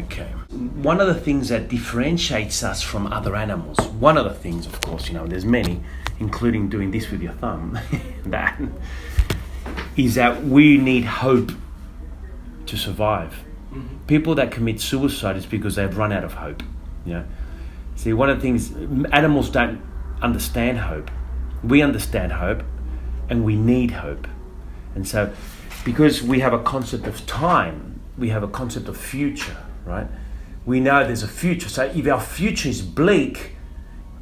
Okay. One of the things that differentiates us from other animals, one of the things, of course, there's many, including doing this with your thumb, that is that we need hope to survive. Mm-hmm. People that commit suicide is because they've run out of hope. See, one of the things, animals don't understand hope. We understand hope, and we need hope. And so, because we have a concept of time, we have a concept of future, right? We know there's a future. So if our future is bleak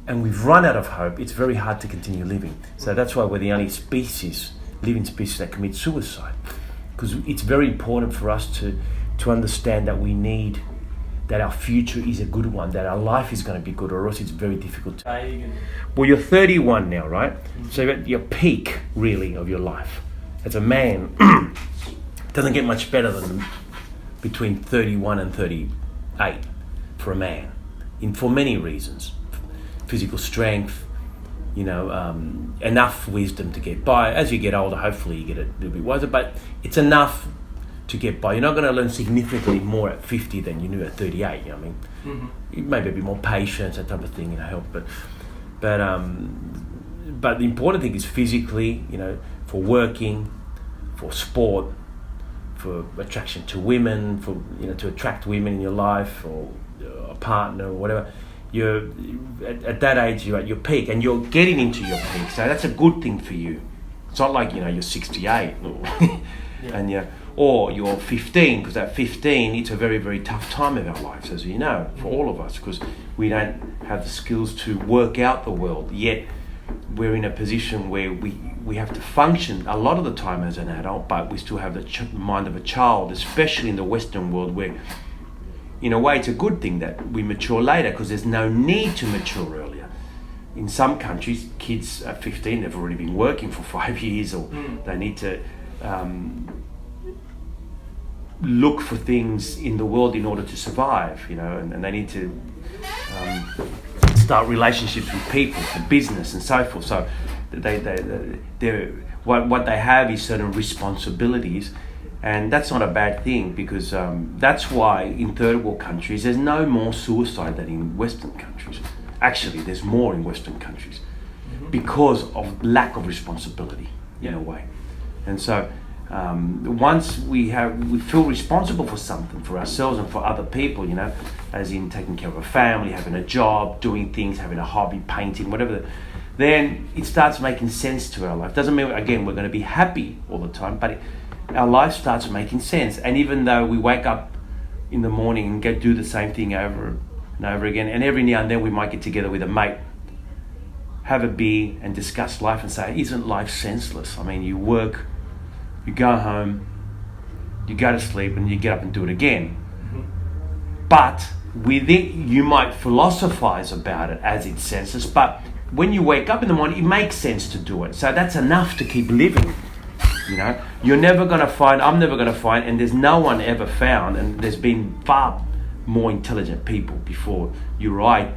and we've run out of hope, it's very hard to continue living. So that's why we're the only living species that commit suicide. Because it's very important for us to understand that our future is a good one, that our life is going to be good, or else it's very difficult. Well, you're 31 now, right? Mm-hmm. So you're at your peak, really, of your life. As a man, it doesn't get much better than between 31 and 38 for a man, for many reasons. Physical strength, enough wisdom to get by. As you get older, hopefully you get a little bit wiser, but it's enough to get by. You're not going to learn significantly more at 50 than you knew at 38, Mm-hmm. Maybe a bit more patience, that type of thing, help. But the important thing is physically, for working, for sport, for attraction to women, for to attract women in your life, or a partner or whatever. You're at that age, you're at your peak, and you're getting into your peak. So that's a good thing for you. It's not like you're 68 and or you're 15, because at 15 it's a very, very tough time of our lives, as you know, for all of us, because we don't have the skills to work out the world yet. We're in a position where we have to function a lot of the time as an adult, but we still have the mind of a child, especially in the Western world, where in a way it's a good thing that we mature later, because there's no need to mature earlier. In some countries, kids at 15, they've already been working for 5 years, or they need to look for things in the world in order to survive, and they need to start relationships with people, for business and so forth. So what they have is certain responsibilities, and that's not a bad thing, because that's why in third world countries there's no more suicide than in Western countries. Actually, there's more in Western countries, because of lack of responsibility in a way. And so once we feel responsible for something, for ourselves and for other people, as in taking care of a family, having a job, doing things, having a hobby, painting, whatever, then it starts making sense to our life. Doesn't mean, again, we're going to be happy all the time, but our life starts making sense. And even though we wake up in the morning and do the same thing over and over again, and every now and then we might get together with a mate, have a beer and discuss life and say, isn't life senseless? I mean, you work, you go home, you go to sleep, and you get up and do it again. Mm-hmm. But with it, you might philosophize about it as it's senseless, but when you wake up in the morning, it makes sense to do it. So that's enough to keep living. You're never going to find, I'm never going to find, and there's no one ever found, and there's been far more intelligent people before you or I,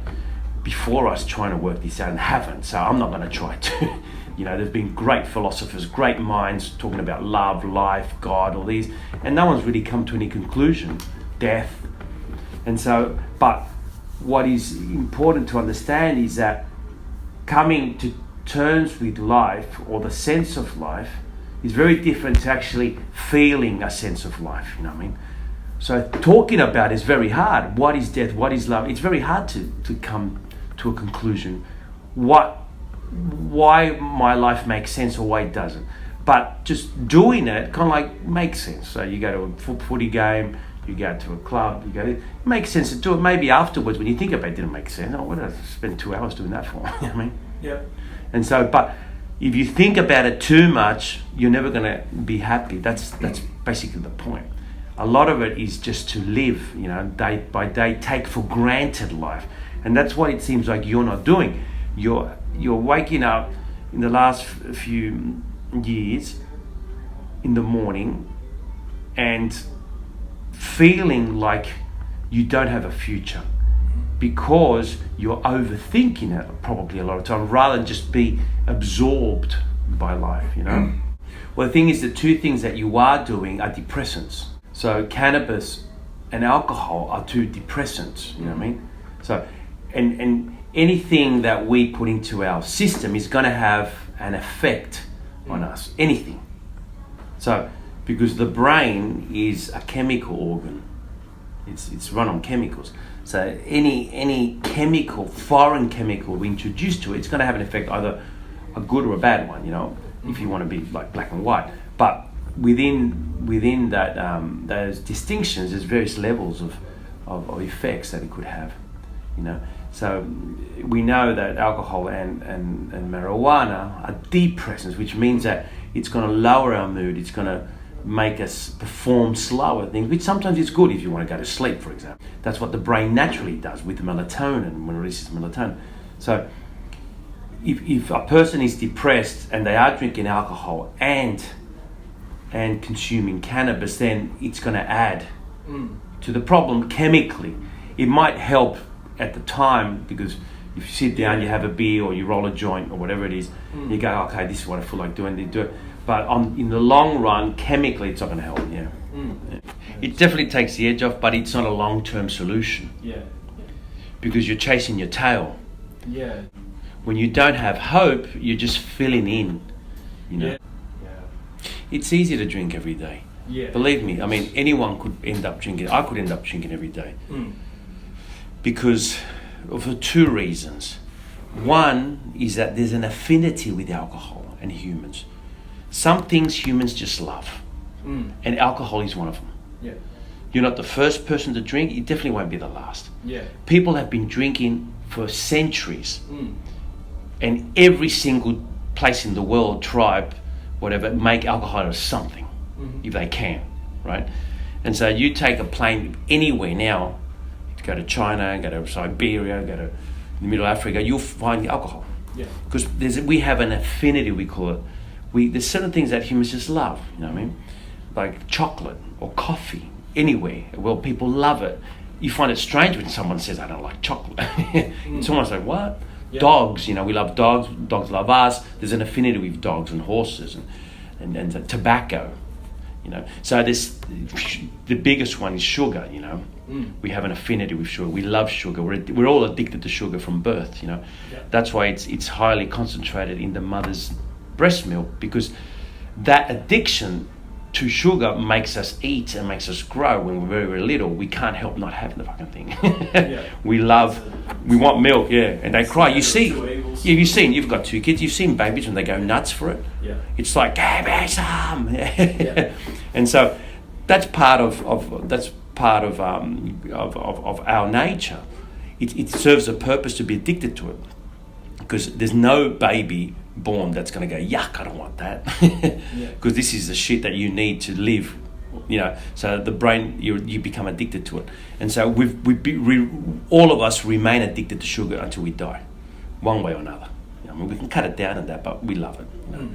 before us, trying to work this out, and haven't. So I'm not going to try to. There's been great philosophers, great minds talking about love, life, God, all these, and no one's really come to any conclusion. Death. And so, but what is important to understand is that coming to terms with life, or the sense of life, is very different to actually feeling a sense of life, So talking about it is very hard. What is death? What is love? It's very hard to come to a conclusion. Why my life makes sense or why it doesn't. But just doing it kind of like makes sense. So you go to a footy game, you go to a club, it makes sense to do it. Maybe afterwards when you think about it, it didn't make sense. Oh, what did I spend 2 hours doing that for? Yeah. And so, but if you think about it too much, you're never going to be happy. That's basically the point. A lot of it is just to live, day by day, take for granted life. And that's what it seems like you're not doing. You're waking up in the last few years in the morning and feeling like you don't have a future, because you're overthinking it probably a lot of time, rather than just be absorbed by life, Well, the thing is, the two things that you are doing are depressants. So cannabis and alcohol are two depressants, you know what I mean? So, and anything that we put into our system is going to have an effect on us, anything. So, because the brain is a chemical organ, it's run on chemicals. So any chemical, foreign chemical we introduce to it, it's going to have an effect, either a good or a bad one, you know, if you want to be like black and white. But within that those distinctions, there's various levels of effects that it could have, you know. So we know that alcohol and marijuana are depressants, which means that it's going to lower our mood, it's going to make us perform slower things, which sometimes is good if you want to go to sleep, for example. That's what the brain naturally does with melatonin, when it releases melatonin. So if a person is depressed and they are drinking alcohol and consuming cannabis, then it's going to add to the problem chemically. It might help at the time, because if you sit down, you have a beer or you roll a joint or whatever it is, you go, okay, this is what I feel like doing, you do it. But in the long run, chemically, it's not going to help. Yeah. It definitely takes the edge off, but it's not a long-term solution. Yeah. Because you're chasing your tail. Yeah. When you don't have hope, you're just filling in. You know. Yeah. It's easy to drink every day. Yeah. Believe me. I mean, anyone could end up drinking. I could end up drinking every day. Because for two reasons. One is that there's an affinity with alcohol and humans. Some things humans just love, and alcohol is one of them. Yeah. You're not the first person to drink, you definitely won't be the last. Yeah. People have been drinking for centuries, and every single place in the world, tribe, whatever, make alcohol out of something, if they can, right? And so you take a plane anywhere now, go to China, go to Siberia, go to the Middle Africa, you'll find alcohol. Yeah. Because we have an affinity, we call it. There's certain things that humans just love, you know what I mean? Like chocolate or coffee, anywhere. Well, people love it. You find it strange when someone says, I don't like chocolate. It's almost like, what? Yeah. Dogs, you know, we love dogs. Dogs love us. There's an affinity with dogs and horses and tobacco, you know. So the biggest one is sugar, you know. We have an affinity with sugar. We love sugar. We're all addicted to sugar from birth, you know. Yeah. That's why it's highly concentrated in the mother's breast milk, because that addiction to sugar makes us eat and makes us grow. When we're very, very little, we can't help not having the fucking thing. We want milk, and they cry. You've seen, you've got two kids, you've seen babies when they go nuts for it. Yeah. It's like, give me some. And so that's part of our nature. It serves a purpose to be addicted to it, because there's no baby born that's going to go, yuck, I don't want that, because this is the shit that you need to live, you know. So the brain, you become addicted to it, and so all of us remain addicted to sugar until we die, one way or another. You know, I mean, we can cut it down and that, but we love it, you know?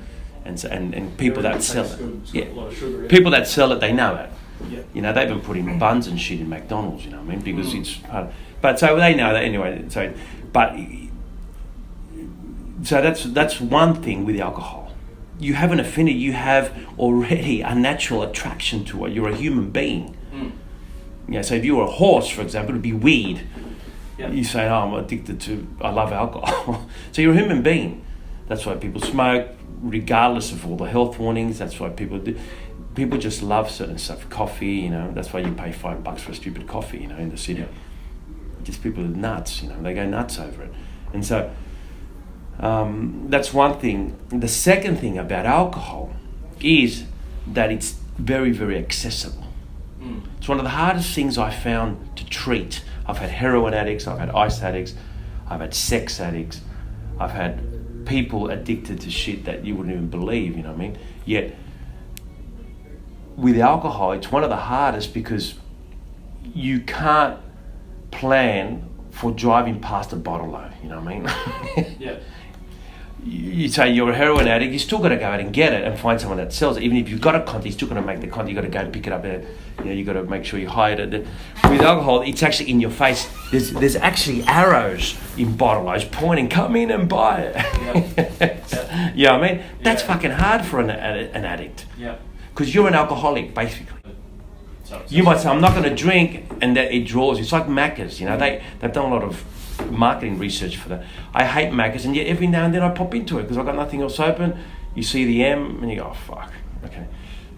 And so and people that sell it, people that sell it, they know it. Yeah. You know, they've been putting buns and shit in McDonald's, you know what I mean? Because it's part of, but so they know that anyway. So that's one thing with alcohol. You have an affinity, you have already a natural attraction to it. You're a human being. Yeah, so if you were a horse, for example, it'd be weed. Yeah. You say, oh, I love alcohol. So you're a human being. That's why people smoke, regardless of all the health warnings. That's why people do. People just love certain stuff. Coffee, you know, that's why you pay $5 for a stupid coffee, you know, in the city. Just people are nuts, you know, they go nuts over it. And so that's one thing. The second thing about alcohol is that it's very, very accessible. It's one of the hardest things I found to treat. I've had heroin addicts, I've had ice addicts, I've had sex addicts, I've had people addicted to shit that you wouldn't even believe, you know what I mean? Yet, with alcohol, it's one of the hardest, because you can't plan for driving past a bottle load, you know what I mean? Yeah. You say you're a heroin addict, you still got to go out and get it and find someone that sells it. Even if you've got a contact, you're still going to make the contact. You got to go and pick it up. You know, you got to make sure you hide it. With alcohol, it's actually in your face. There's actually arrows in bottle-os pointing, come in and buy it. Yeah. You know what I mean? That's fucking hard for an addict. Yeah. Because you're an alcoholic, basically. You might say, I'm not going to drink, and that it draws. It's like Macca's, you know. They've done a lot of marketing research for that. I hate Macca's, and yet every now and then I pop into it because I've got nothing else open. You see the M, and you go, oh, fuck, okay.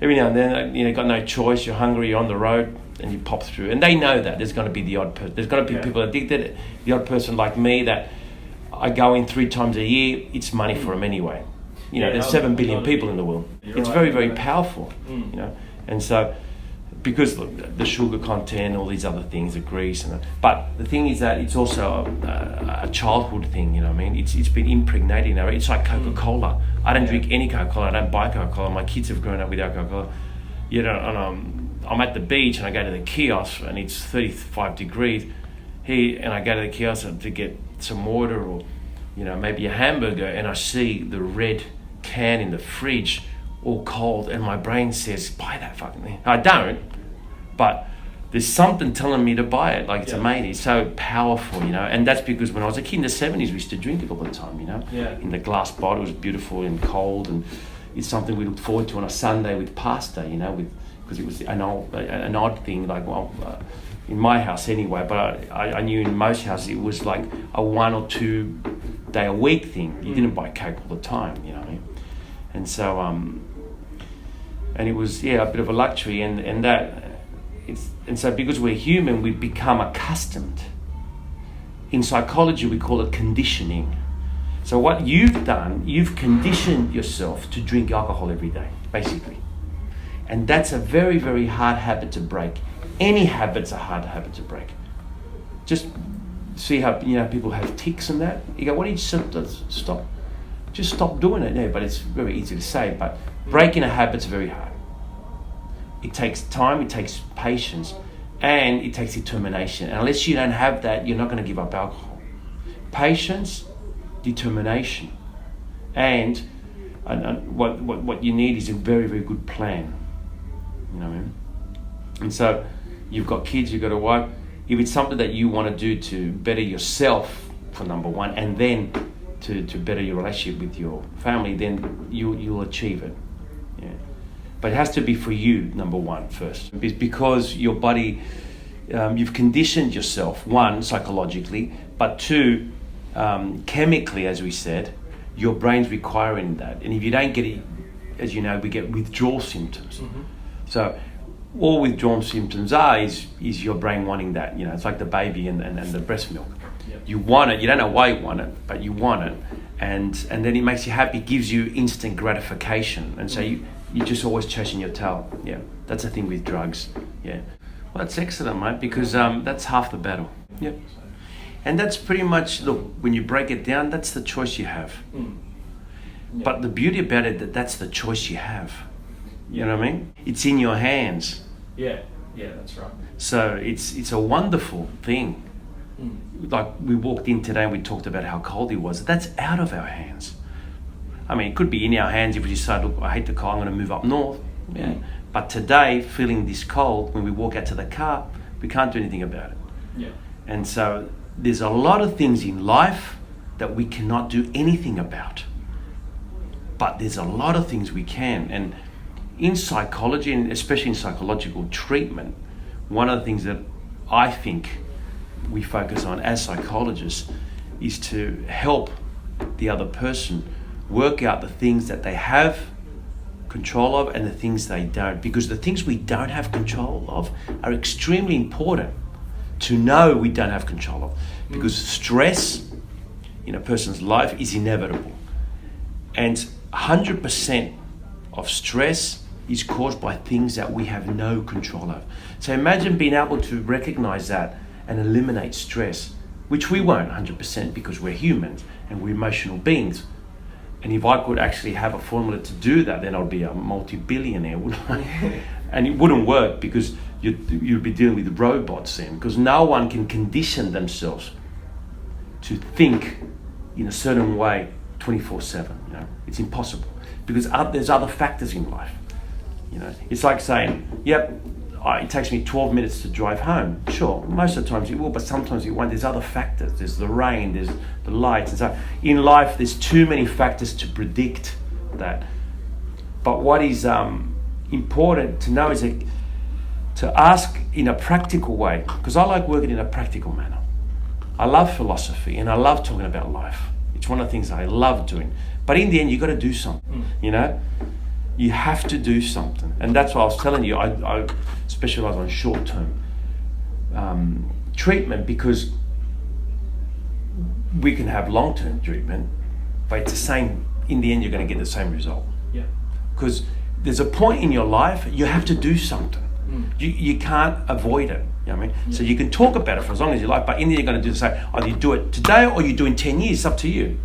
Every now and then, you know, got no choice. You're hungry, you're on the road, and you pop through. And they know that there's going to be the odd person. There's going to be people addicted. The odd person like me that I go in 3 times a year. It's money for them anyway. You know, there's 7 billion people in the world. It's very, very powerful. You know, and so because the sugar content, all these other things, the grease, but the thing is that it's also a childhood thing. You know what I mean? It's been impregnated. You know, it's like Coca-Cola. I don't drink any Coca-Cola. I don't buy Coca-Cola. My kids have grown up without Coca-Cola. You know, and I'm at the beach and I go to the kiosk and it's 35 degrees here, and I go to the kiosk to get some water or, you know, maybe a hamburger, and I see the red can in the fridge all cold, and my brain says, buy that fucking thing. I don't, but there's something telling me to buy it. Like, it's amazing. It's so powerful, you know. And that's because when I was a kid in the 70s, we used to drink it all the time, you know. In the glass bottle. It was beautiful and cold, and it's something we looked forward to on a Sunday with pasta, you know, because it was an odd thing, like, well, in my house anyway, but I knew in most houses it was like a 1 or 2 day a week thing. You didn't buy Coke all the time, you know what I mean? And so, and it was, a bit of a luxury, and so because we're human, we become accustomed. In psychology, we call it conditioning. So what you've done, you've conditioned yourself to drink alcohol every day, basically. And that's a very, very hard habit to break. Any habit's a hard habit to break. Just see how, you know, people have tics and that. You go, what do you stop? Just stop doing it. Yeah, but it's very easy to say, but breaking a habit's very hard. It takes time, it takes patience, and it takes determination. And unless you don't have that, you're not going to give up alcohol. Patience, determination, and what you need is a very, very good plan. You know what I mean? And so you've got kids, you've got a wife. If it's something that you want to do to better yourself, for number one, and then to better your relationship with your family, then you'll achieve it. Yeah. But it has to be for you, number one, first. It's because your body, you've conditioned yourself, one, psychologically, but two, chemically, as we said, your brain's requiring that. And if you don't get it, as you know, we get withdrawal symptoms. Mm-hmm. So all withdrawal symptoms is your brain wanting that. You know, it's like the baby and the breast milk. Yep. You want it, you don't know why you want it, but you want it. And then it makes you happy, gives you instant gratification. And so you're just always chasing your tail. Yeah, that's the thing with drugs. Yeah. Well, that's excellent, mate, because that's half the battle. Yep. And that's pretty much, look, when you break it down, that's the choice you have. Mm. Yep. But the beauty about it, that's the choice you have. You know what I mean? It's in your hands. Yeah, that's right. So it's a wonderful thing. Mm. Like we walked in today and we talked about how cold it was. That's out of our hands. I mean, it could be in our hands if we decide, look, I hate the cold, I'm going to move up north. Yeah. Mm. But today, feeling this cold, when we walk out to the car, we can't do anything about it. Yeah. And so there's a lot of things in life that we cannot do anything about. But there's a lot of things we can. And in psychology, and especially in psychological treatment, one of the things that I think we focus on as psychologists is to help the other person work out the things that they have control of and the things they don't. Because the things we don't have control of are extremely important to know we don't have control of. Because stress in a person's life is inevitable. And 100% of stress is caused by things that we have no control of. So imagine being able to recognize that and eliminate stress, which we won't 100% because we're humans and we're emotional beings. And if I could actually have a formula to do that, then I'd be a multi-billionaire, wouldn't I? And it wouldn't work because you'd be dealing with robots then, because no one can condition themselves to think in a certain way 24/7. You know, it's impossible because there's other factors in life. You know, it's like saying, yep, it takes me 12 minutes to drive home. Sure, most of the times it will, but sometimes it won't. There's other factors. There's the rain, there's the lights. And so in life, there's too many factors to predict that. But what is important to know is that to ask in a practical way, because I like working in a practical manner. I love philosophy and I love talking about life. It's one of the things I love doing. But in the end, you've got to do something, you know? You have to do something. And that's why I was telling you, I specialize on short-term treatment, because we can have long-term treatment, but it's the same. In the end, you're going to get the same result. Yeah. Because there's a point in your life you have to do something. You can't avoid it. You know what I mean? Yeah. So you can talk about it for as long as you like, but in the end, you're going to do the same. Either you do it today or you do it in 10 years. It's up to you.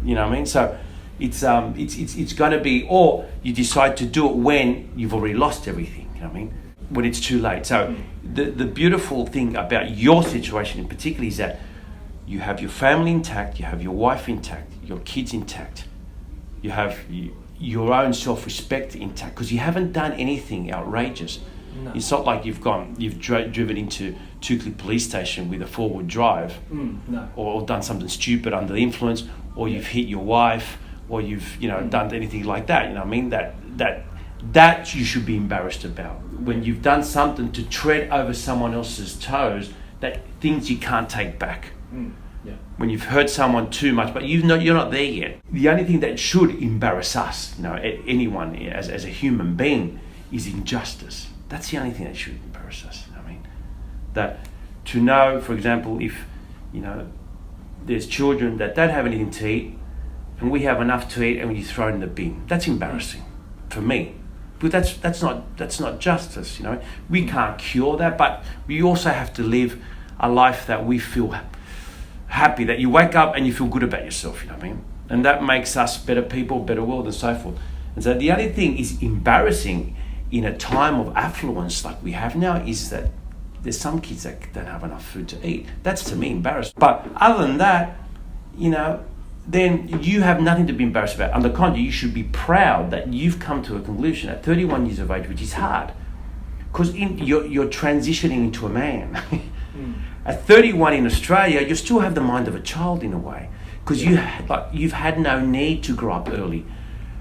You know what I mean? So it's going to be, or you decide to do it when you've already lost everything. You know what I mean? When it's too late. So the beautiful thing about your situation in particular is that you have your family intact, you have your wife intact, your kids intact, you have your own self-respect intact, because you haven't done anything outrageous. No. It's not like you've driven into Tukli police station with a four-wheel drive, no. or done something stupid under the influence, or you've hit your wife, or you've done anything like that. You know what I mean? That you should be embarrassed about. When you've done something to tread over someone else's toes, that things you can't take back. Yeah. When you've hurt someone too much, but you're not there yet. The only thing that should embarrass us, anyone as a human being, is injustice. That's the only thing that should embarrass us. I mean, that to know, for example, if there's children that don't have anything to eat, and we have enough to eat, and we throw it in the bin. That's embarrassing for me. But that's not justice. We can't cure that, but we also have to live a life that we feel happy, that you wake up and you feel good about yourself. You know what I mean? And that makes us better people, better world, and so forth. And so the only thing is embarrassing in a time of affluence like we have now is that there's some kids that don't have enough food to eat. That's to me embarrassing. But other than that, then you have nothing to be embarrassed about. On the contrary, you should be proud that you've come to a conclusion at 31 years of age, which is hard, because you're transitioning into a man. At 31 in Australia, you still have the mind of a child in a way, because you've had no need to grow up early.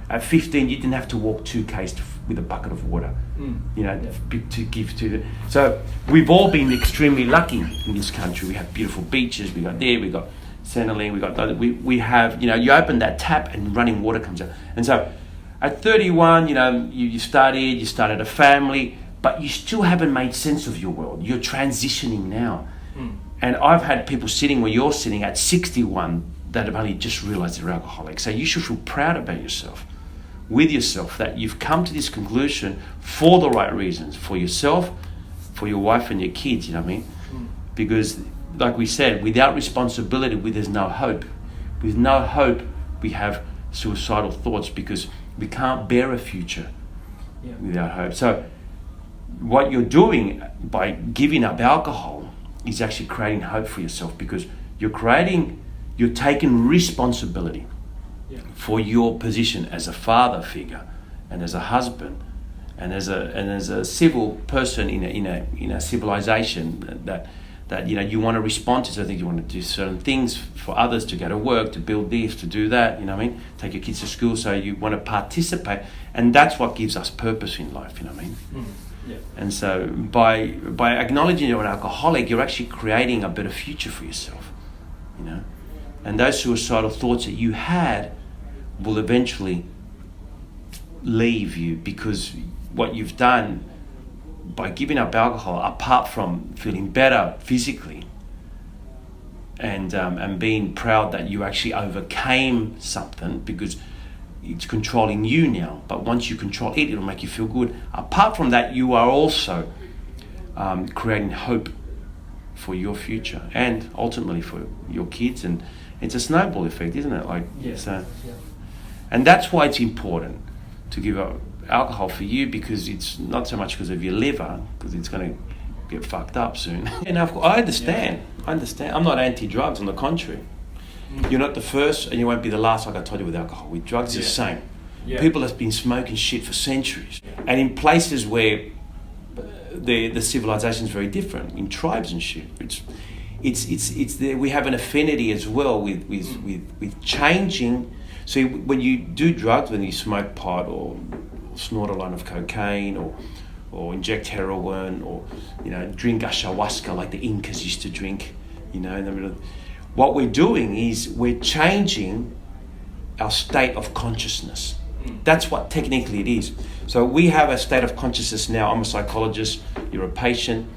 At 15, you didn't have to walk 2Ks with a bucket of water, to give to. So we've all been extremely lucky in this country. We have beautiful beaches. We got Centrelink. We have, you open that tap and running water comes out. And so at 31, you started a family, but you still haven't made sense of your world. You're transitioning now. And I've had people sitting where you're sitting at 61 that have only just realized they're alcoholics. So you should feel proud about yourself, with yourself, that you've come to this conclusion for the right reasons, for yourself, for your wife and your kids, you know what I mean? Because like we said, without responsibility, there's no hope. With no hope, we have suicidal thoughts, because we can't bear a future without hope. So what you're doing by giving up alcohol is actually creating hope for yourself, because you're taking responsibility for your position as a father figure, and as a husband, and as a civil person in a civilization that you want to respond to certain things. You want to do certain things for others, to go to work, to build this, to do that, you know what I mean? Take your kids to school, so you want to participate, and that's what gives us purpose in life, you know what I mean? Yeah. And so by acknowledging you're an alcoholic, you're actually creating a better future for yourself, and those suicidal thoughts that you had will eventually leave you, because what you've done by giving up alcohol, apart from feeling better physically and being proud that you actually overcame something, because it's controlling you now, but once you control it, it'll make you feel good. Apart from that, you are also creating hope for your future, and ultimately for your kids, and it's a snowball effect, isn't it? And that's why it's important to give up alcohol for you, because it's not so much because of your liver, because it's going to get fucked up soon. And I understand. I'm not anti-drugs, on the contrary. You're not the first, and you won't be the last, like I told you with alcohol. With drugs, it's the same. People have been smoking shit for centuries, and in places where the civilization is very different, in tribes and shit. It's there. We have an affinity as well with changing. So when you do drugs, when you smoke pot or snort a line of cocaine or or inject heroin, or drink ayahuasca like the Incas used to drink. What we're doing is we're changing our state of consciousness. That's what technically it is. So we have a state of consciousness now. I'm a psychologist, you're a patient.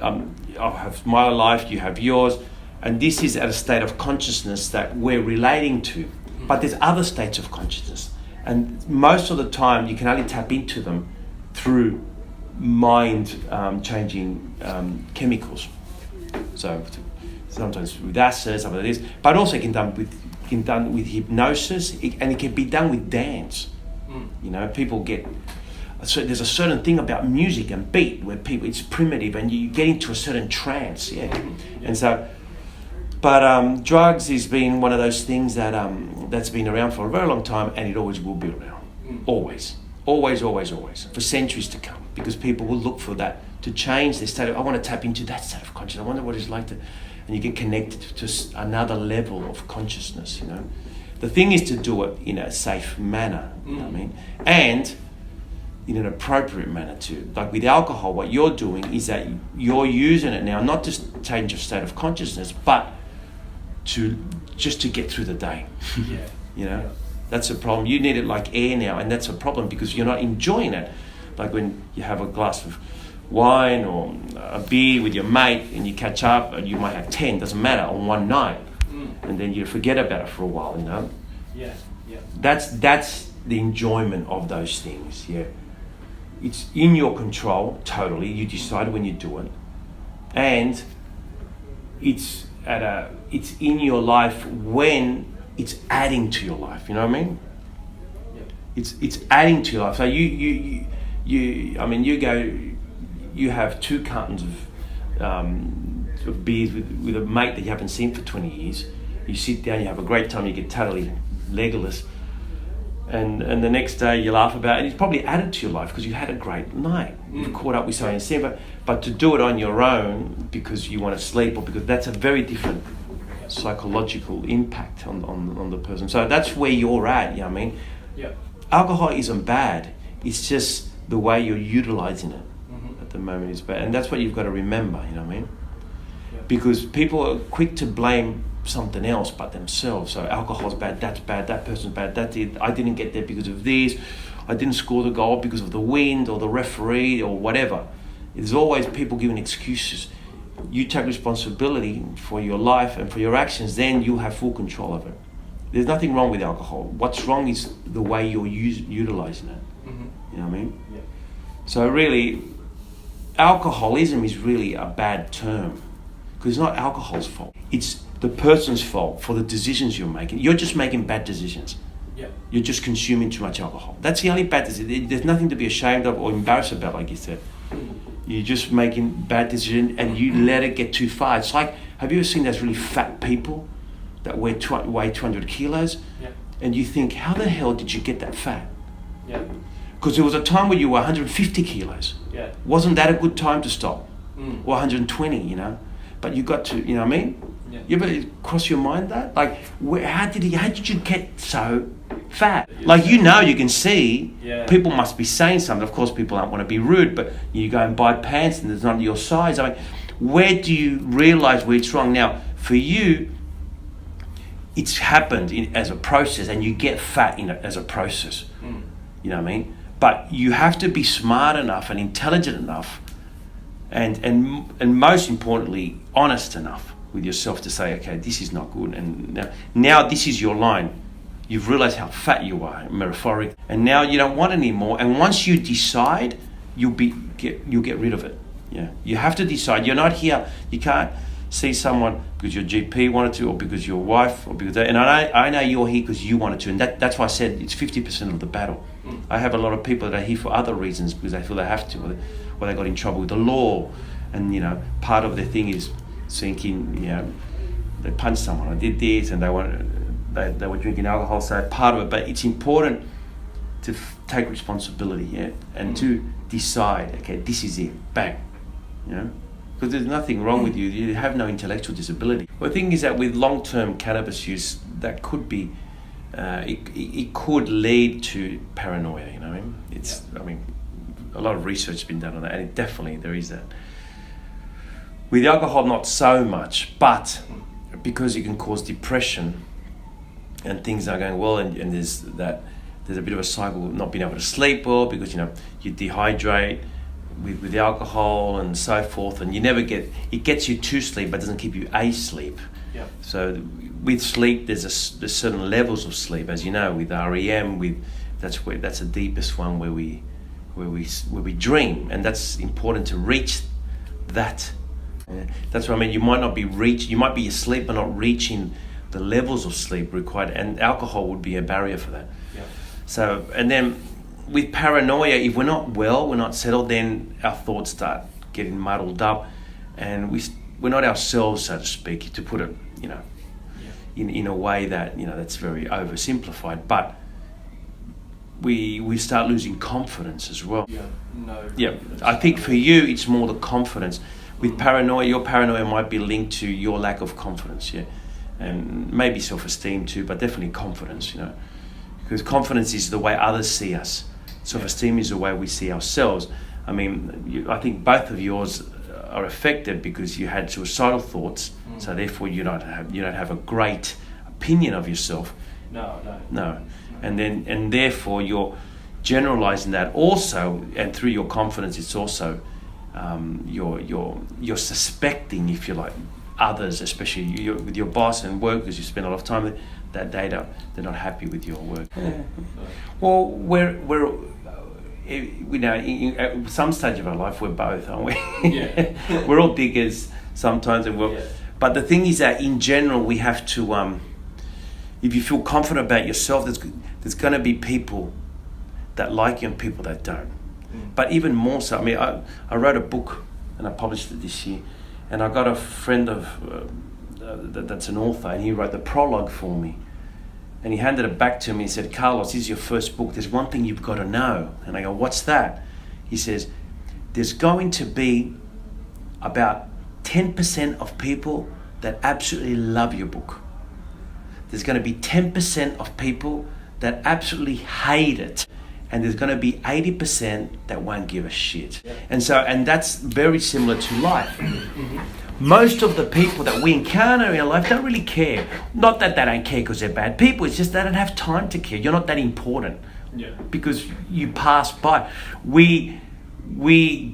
I have my life, you have yours. And this is at a state of consciousness that we're relating to. But there's other states of consciousness. And most of the time, you can only tap into them through mind-changing chemicals. So sometimes with acid, some of it is. But also it can be done with hypnosis, and it can be done with dance. People get... So there's a certain thing about music and beat where it's primitive and you get into a certain trance, And so... But drugs has been one of those things that that's been around for a very long time, and it always will be around. Always, for centuries to come, because people will look for that to change their state of, I want to tap into that state of consciousness. I wonder what it's like to, and you get connected to another level of consciousness. The thing is to do it in a safe manner. You know what I mean, and in an appropriate manner too. Like with alcohol, what you're doing is that you're using it now, not just to change your state of consciousness, but to get through the day. That's a problem. You need it like air now, and that's a problem because you're not enjoying it. Like when you have a glass of wine or a beer with your mate and you catch up, and you might have 10, doesn't matter, on one night, and then you forget about it for a while. That's the enjoyment of those things. It's in your control totally. You decide when you do it, and it's in your life when it's adding to your life. You know what I mean? It's adding to your life. So you have 2 cartons of beers with a mate that you haven't seen for 20 years. You sit down, you have a great time, you get totally legolas, and the next day you laugh about it. It's probably added to your life because you had a great night. You've caught up with something similar, but to do it on your own because you want to sleep, or because that's a very different psychological impact on the person. So that's where you're at. You know what I mean? Alcohol isn't bad. It's just the way you're utilizing it at the moment is bad, and that's what you've got to remember. You know what I mean? Because people are quick to blame something else but themselves. So alcohol's bad, that's bad, that person's bad, that's it, I didn't get there because of this, I didn't score the goal because of the wind or the referee or whatever. There's always people giving excuses. You take responsibility for your life and for your actions, then you'll have full control of it. There's nothing wrong with alcohol. What's wrong is the way you're utilizing it. You know what I mean? So really, alcoholism is really a bad term, because it's not alcohol's fault. It's the person's fault for the decisions you're making. You're just making bad decisions. You're just consuming too much alcohol. That's the only bad decision. There's nothing to be ashamed of or embarrassed about, like you said. You're just making bad decisions and you let it get too far. It's like, have you ever seen those really fat people that weigh 200 kilos? And you think, how the hell did you get that fat? Because there was a time when you were 150 kilos. Wasn't that a good time to stop? Or 120, But you got to, you know what I mean? You ever cross your mind that? Like, how did you get so fat? Like, you can see, people must be saying something. Of course, people don't want to be rude, but you go and buy pants and it's not your size. I mean, where do you realize where it's wrong? Now, for you, it's happened as a process, and you get fat as a process. You know what I mean? But you have to be smart enough and intelligent enough, and most importantly, honest enough with yourself to say, okay, this is not good, and now this is your line. You've realized how fat you are, metaphoric, and now you don't want any more. And once you decide, you'll get rid of it. You have to decide. You're not here. You can't see someone because your GP wanted to, or because your wife, or because and I know you're here because you wanted to, and that's why I said it's 50% of the battle. I have a lot of people that are here for other reasons because they feel they have to, or they got in trouble with the law, and part of their thing is thinking, they punched someone, I did this, and they were drinking alcohol, so part of it. But it's important to take responsibility, and to decide, okay, this is it, bang, because there's nothing wrong with you. You have no intellectual disability. Well, the thing is that with long-term cannabis use, that could be, it could lead to paranoia. I mean, a lot of research has been done on that, and definitely there is that. With alcohol, not so much, but because it can cause depression and things are going well, and there's a bit of a cycle of not being able to sleep well because you dehydrate with the alcohol and so forth, and it gets you to sleep but doesn't keep you asleep. Yeah. So with sleep, there's certain levels of sleep, as you know, with REM, that's the deepest one where we dream, and that's important to reach that. That's what I mean. You might be asleep but not reaching the levels of sleep required, and alcohol would be a barrier for that. Yeah. So, and then with paranoia, if we're not well, we're not settled, then our thoughts start getting muddled up, and we're not ourselves, so to speak, to put it, in a way that, that's very oversimplified, but we start losing confidence as well. Yeah. No. Yeah. I think for you, it's more the confidence. With paranoia, your paranoia might be linked to your lack of confidence, yeah, and maybe self-esteem too, but definitely confidence, because confidence is the way others see us. Self-esteem is the way we see ourselves. I mean, I think both of yours are affected because you had suicidal thoughts, so therefore you don't have a great opinion of yourself. No, and therefore you're generalizing that also, and through your confidence, it's also you're suspecting, if you like, others, especially with your boss and work, because you spend a lot of time with that data, they're not happy with your work. Yeah. Well, we're at some stage of our life, we're both, aren't we? Yeah. We're all diggers sometimes, and but the thing is that in general, we have to, if you feel confident about yourself, there's going to be people that like you and people that don't. But even more so, I mean, I wrote a book and I published it this year, and I got a friend that's an author, and he wrote the prologue for me, and he handed it back to me and said, "Carlos, this is your first book. There's one thing you've got to know." And I go, "What's that?" He says, "There's going to be about 10% of people that absolutely love your book. There's going to be 10% of people that absolutely hate it. And there's going to be 80% that won't give a shit." Yeah. And that's very similar to life. Most of the people that we encounter in our life don't really care. Not that they don't care because they're bad people, it's just they don't have time to care. You're not that important. Yeah. Because you pass by. We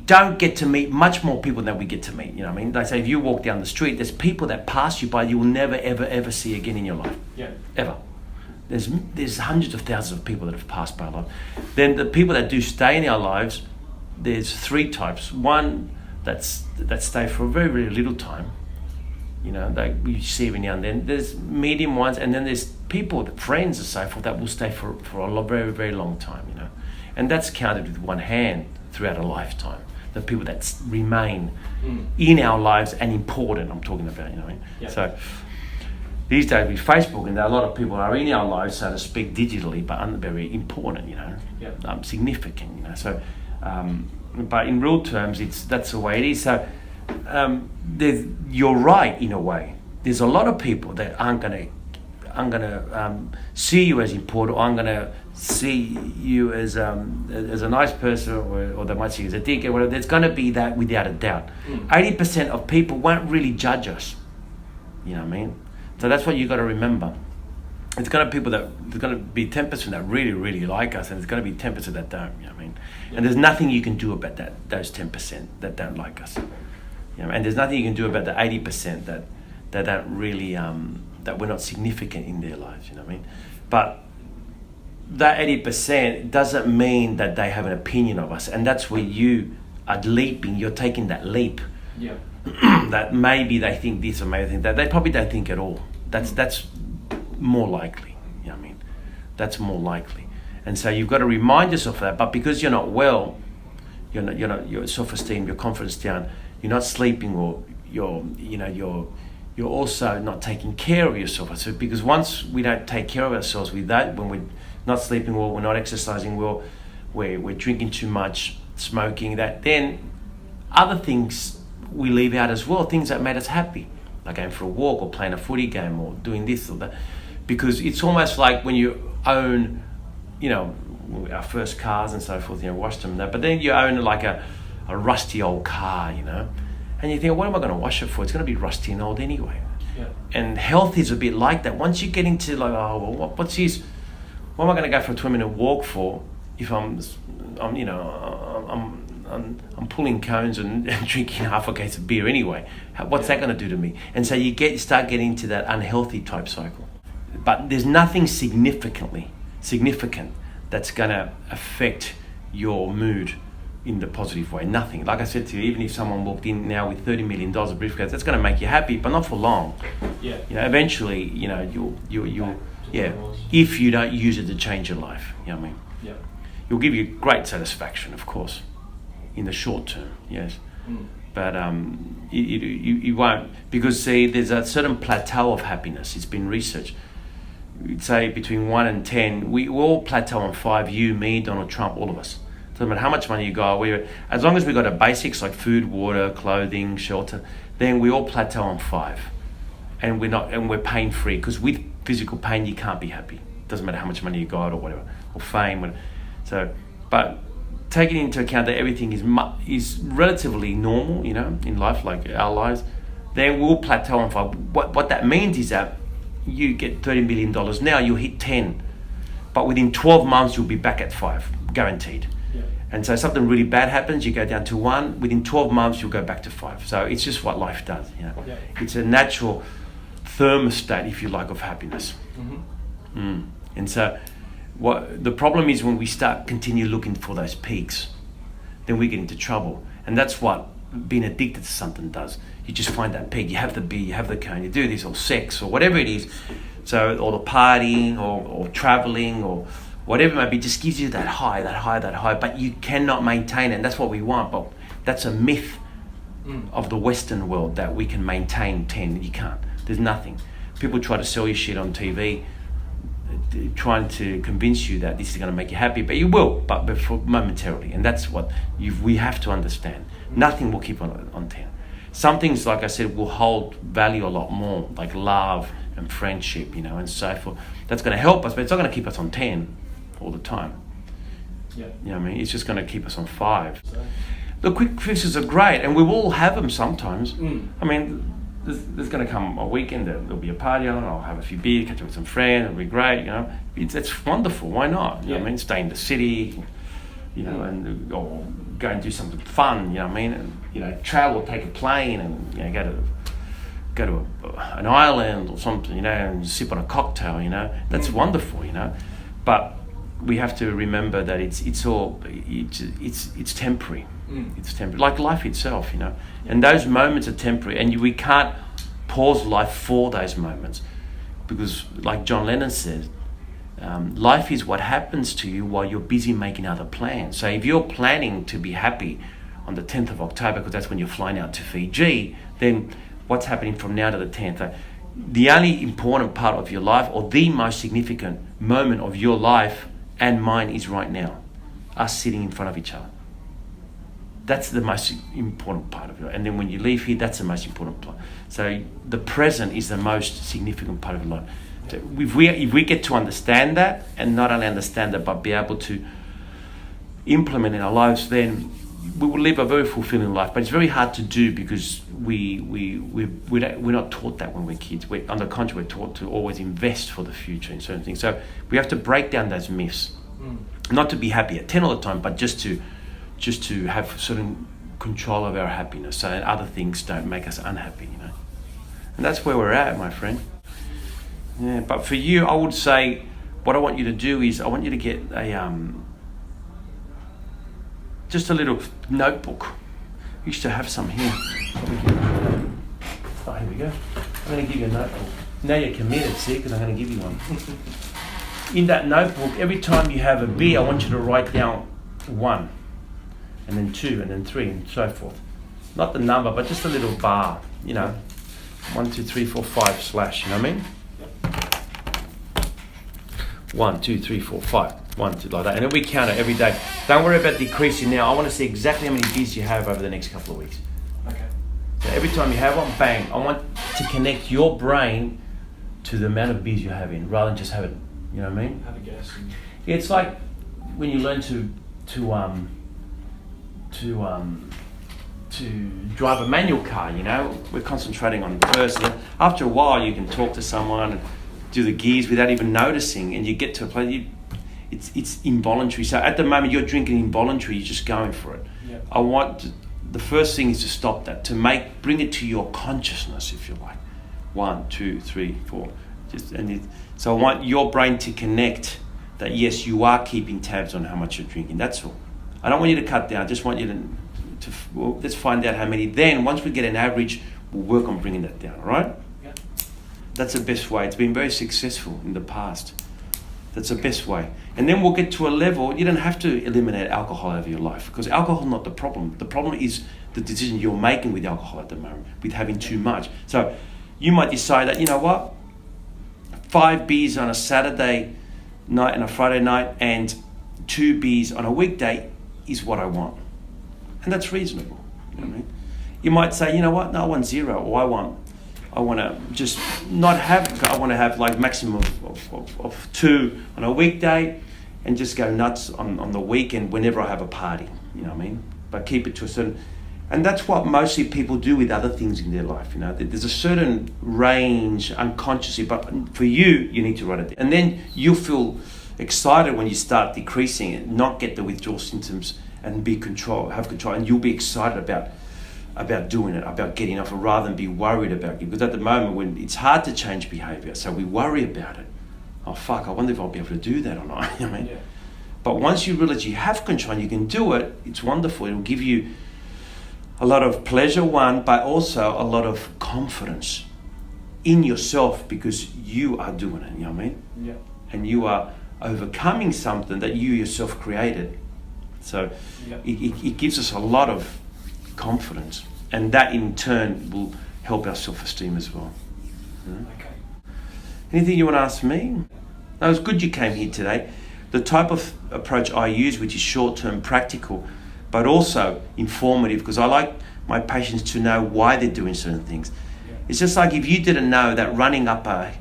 don't get to meet much more people than we get to meet. You know what I mean? They say if you walk down the street, there's people that pass you by you will never, ever, ever see again in your life. Yeah. Ever. There's hundreds of thousands of people that have passed by our life. Then the people that do stay in our lives, there's three types. One that stay for a very, very little time. We see every now and then. There's medium ones, and then there's people, friends and so forth, that will stay for a very, very long time. And that's counted with one hand throughout a lifetime. The people that remain in our lives and important, I'm talking about. Yeah. So these days with Facebook, and a lot of people are in our lives, so to speak, digitally, but very important, significant, So, but in real terms, that's the way it is. So, you're right in a way. There's a lot of people that aren't gonna see you as important, or aren't gonna see you as a nice person, or they might see you as a dick, or whatever. There's gonna be that without a doubt. 80% of people won't really judge us. You know what I mean? So that's what you got to remember. There's going to be 10% that really, really like us, and there's going to be 10% that don't. You know what I mean? Yeah. And there's nothing you can do about those 10% that don't like us. And there's nothing you can do about the 80% that don't really that we're not significant in their lives. You know what I mean? But that 80% doesn't mean that they have an opinion of us, and that's where you are leaping. You're taking that leap. Yeah. That maybe they think this or maybe they think that. They probably don't think at all. That's more likely. You know what I mean? That's more likely. And so you've got to remind yourself of that. But because you're not well, your self-esteem, your confidence down, you're not sleeping, or you're also not taking care of yourself. So because once we don't take care of ourselves with that, when we're not sleeping well, we're not exercising well, we're drinking too much, smoking, that then other things we leave out as well, things that made us happy, like going for a walk or playing a footy game or doing this or that. Because it's almost like when you own, our first cars and so forth, washed them. But then you own like a rusty old car, and you think, what am I going to wash it for? It's going to be rusty and old anyway. Yeah. And health is a bit like that. Once you get into like, what's this? What am I going to go for a 20-minute walk for if I'm pulling cones and drinking half a case of beer anyway? What's that going to do to me? And so you start getting into that unhealthy type cycle. But there's nothing significant that's going to affect your mood in the positive way. Nothing. Like I said to you, even if someone walked in now with $30 million of briefcase, that's going to make you happy, but not for long. Yeah. Eventually, you'll if you don't use it to change your life. You know what I mean? Yeah. It'll give you great satisfaction, of course, in the short term. Yes. But you won't, because see, there's a certain plateau of happiness. It's been researched. We'd say between 1 and 10, we all plateau on 5. You, me, Donald Trump, all of us. Doesn't matter how much money you got. As long as we got our basics like food, water, clothing, shelter, then we all plateau on 5, and we're pain free. Because with physical pain, you can't be happy. Doesn't matter how much money you got or whatever, or fame. So, but taking into account that everything is relatively normal, in life, like our lives, then we'll plateau on 5. What that means is that you get $30 million now, you'll hit 10, but within 12 months you'll be back at 5, guaranteed. Yeah. And so something really bad happens, you go down to 1, within 12 months you'll go back to 5. So it's just what life does. Yeah. It's a natural thermostat, if you like, of happiness. And so what the problem is, when we continue looking for those peaks, then we get into trouble. And that's what being addicted to something does. You just find that peak, you have the beer, you have the cone, you do this, or sex, or whatever it is. So, or the partying, or traveling, or whatever it may be, just gives you that high, but you cannot maintain it. And that's what we want. But that's a myth of the Western world, that we can maintain 10. You can't. There's nothing. People try to sell you shit on TV, trying to convince you that this is going to make you happy, but you will, but momentarily. And that's what we have to understand. Nothing will keep on 10. Some things, like I said, will hold value a lot more, like love and friendship, and so forth. That's going to help us, but it's not going to keep us on 10 all the time. Yeah. You know what I mean? It's just going to keep us on 5. The quick fixes are great, and we will all have them sometimes. I mean, there's going to come a weekend, there'll be a party on, I'll have a few beers, catch up with some friends, it'll be great, It's wonderful, why not? You know what I mean? Stay in the city, and or go and do something fun, you know what I mean? And, travel, take a plane, and, go to an island or something, and sip on a cocktail, That's wonderful, But we have to remember that it's temporary. It's temporary, like life itself, And those moments are temporary, and we can't pause life for those moments, because, like John Lennon said, life is what happens to you while you're busy making other plans. So if you're planning to be happy on the 10th of October, because that's when you're flying out to Fiji, then what's happening from now to the 10th? The only important part of your life, or the most significant moment of your life and mine, is right now, us sitting in front of each other. That's the most important part of it. And then when you leave here, that's the most important part. So the present is the most significant part of your life. So if we get to understand that, and not only understand that, but be able to implement in our lives, then we will live a very fulfilling life. But it's very hard to do, because we're not taught that when we're kids. On the contrary, we're taught to always invest for the future in certain things. So we have to break down those myths. Not to be happy at 10 all the time, but just to have certain control of our happiness, so that other things don't make us unhappy, And that's where we're at, my friend. Yeah, but for you, I would say, what I want you to do is, I want you to get just a little notebook. I used to have some here. Oh, here we go. I'm going to give you a notebook. Now you're committed, see, because I'm going to give you one. In that notebook, every time you have a beer, I want you to write down 1, and then 2, and then 3, and so forth. Not the number, but just a little bar, 1, 2, 3, 4, 5 slash, you know what I mean? 1, 2, 3, 4, 5, 1, 2, like that. And then we count it every day. Don't worry about decreasing now. I want to see exactly how many beers you have over the next couple of weeks. Okay. So every time you have one, bang. I want to connect your brain to the amount of beers you're having, rather than just have it. You know what I mean? Have a guess. Yeah, it's like when you learn to drive a manual car, you know, we're concentrating on first. After a while, you can talk to someone and do the gears without even noticing, and you get to a place. It's involuntary. So at the moment, you're drinking involuntary. You're just going for it. Yeah. The first thing is to stop that. Bring it to your consciousness, if you like. 1, 2, 3, 4. So I want your brain to connect that yes, you are keeping tabs on how much you're drinking. That's all. I don't want you to cut down. I just want you to let's find out how many. Then once we get an average, we'll work on bringing that down. All right? Yeah. That's the best way. It's been very successful in the past. That's the best way. And then we'll get to a level. You don't have to eliminate alcohol out of your life, because alcohol is not the problem. The problem is the decision you're making with alcohol at the moment, with having too much. So you might decide that, you know what, 5 beers on a Saturday night and a Friday night and 2 beers on a weekday is what I want. And that's reasonable. You know what I mean? You might say, you know what, no, I want 0, or I want to just not have, I want to have like maximum of 2 on a weekday and just go nuts on the weekend whenever I have a party, you know what I mean? But keep it to a certain, and that's what mostly people do with other things in their life, you know? There's a certain range unconsciously, but for you need to write it down. And then you'll feel excited when you start decreasing it, not get the withdrawal symptoms and have control, and you'll be excited about doing it, about getting off it, rather than be worried about it. Because at the moment, when it's hard to change behavior, so we worry about it. Oh fuck, I wonder if I'll be able to do that or not. You know what I mean? Yeah. But once you realize you have control and you can do it, it's wonderful. It'll give you a lot of pleasure, but also a lot of confidence in yourself, because you are doing it, you know what I mean? Yeah. And you are overcoming something that you yourself created. So Yeah. it gives us a lot of confidence, and that in turn will help our self-esteem as well. Okay. Anything you want to ask me? No, it's good you came here today. The type of approach I use, which is short-term, practical, but also informative, because I like my patients to know why they're doing certain things. Yeah. It's just like if you didn't know that running up a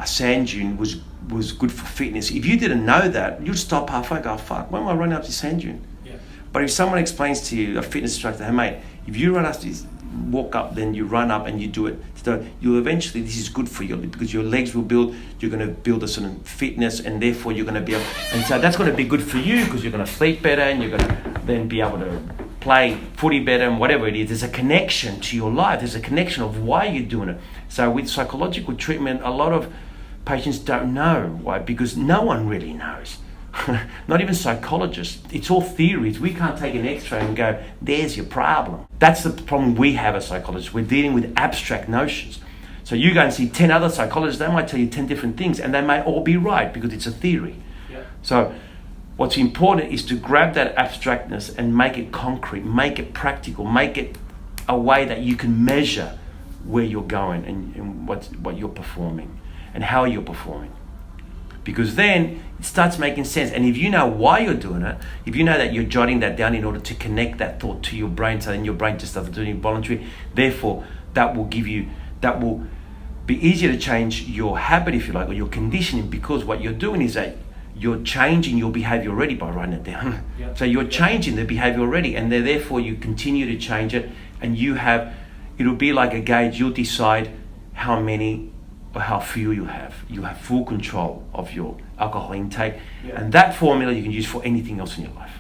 sand dune was good for fitness. If you didn't know that, you'd stop halfway and go, fuck, why am I running up this sand dune? Yeah. But if someone explains to you, a fitness instructor, hey mate, if you run up this, walk up, then you run up and you do it, so you'll eventually, this is good for you, because your legs will build, you're going to build a certain fitness, and therefore you're going to be able, and so that's going to be good for you, because you're going to sleep better, and you're going to then be able to play footy better, and whatever it is. There's a connection to your life. There's a connection of why you're doing it. So with psychological treatment, a lot of patients don't know why, because no one really knows. Not even psychologists. It's all theories. We can't take an x-ray and go, there's your problem. That's the problem we have as psychologists. We're dealing with abstract notions. So you go and see 10 other psychologists, they might tell you 10 different things, and they may all be right, because it's a theory. Yeah. So what's important is to grab that abstractness and make it concrete, make it practical, make it a way that you can measure where you're going and what you're performing and how you're performing. Because then it starts making sense. And if you know why you're doing it, if you know that you're jotting that down in order to connect that thought to your brain, so then your brain just doesn't do it voluntary, therefore that will be easier to change your habit, if you like, or your conditioning, because what you're doing is that you're changing your behavior already by writing it down. Yeah. So you're changing the behavior already, and therefore you continue to change it, and it'll be like a gauge. You'll decide how many or how few you have. You have full control of your alcohol intake, Yeah. and that formula you can use for anything else in your life.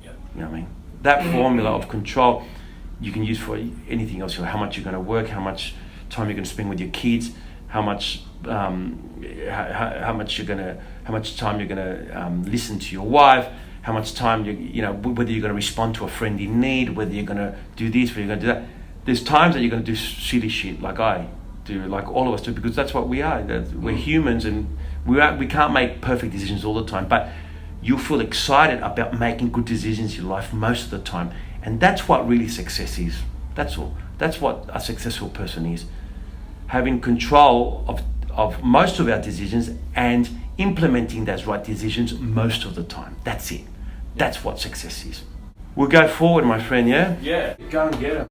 Yeah. You know what I mean? That formula of control you can use for anything else. How much you're going to work, how much time you're going to spend with your kids, how much time you're going to listen to your wife, how much time whether you're going to respond to a friend in need, whether you're going to do this, whether you're going to do that. There's times that you're going to do silly shit, like I do, like all of us do, because that's what we are. We're humans, and we can't make perfect decisions all the time, but you'll feel excited about making good decisions in your life most of the time, and that's what really success is. That's all. That's what a successful person is. Having control of most of our decisions and implementing those right decisions most of the time. That's it. That's what success is. We'll go forward, my friend, yeah? Yeah. Go and get it.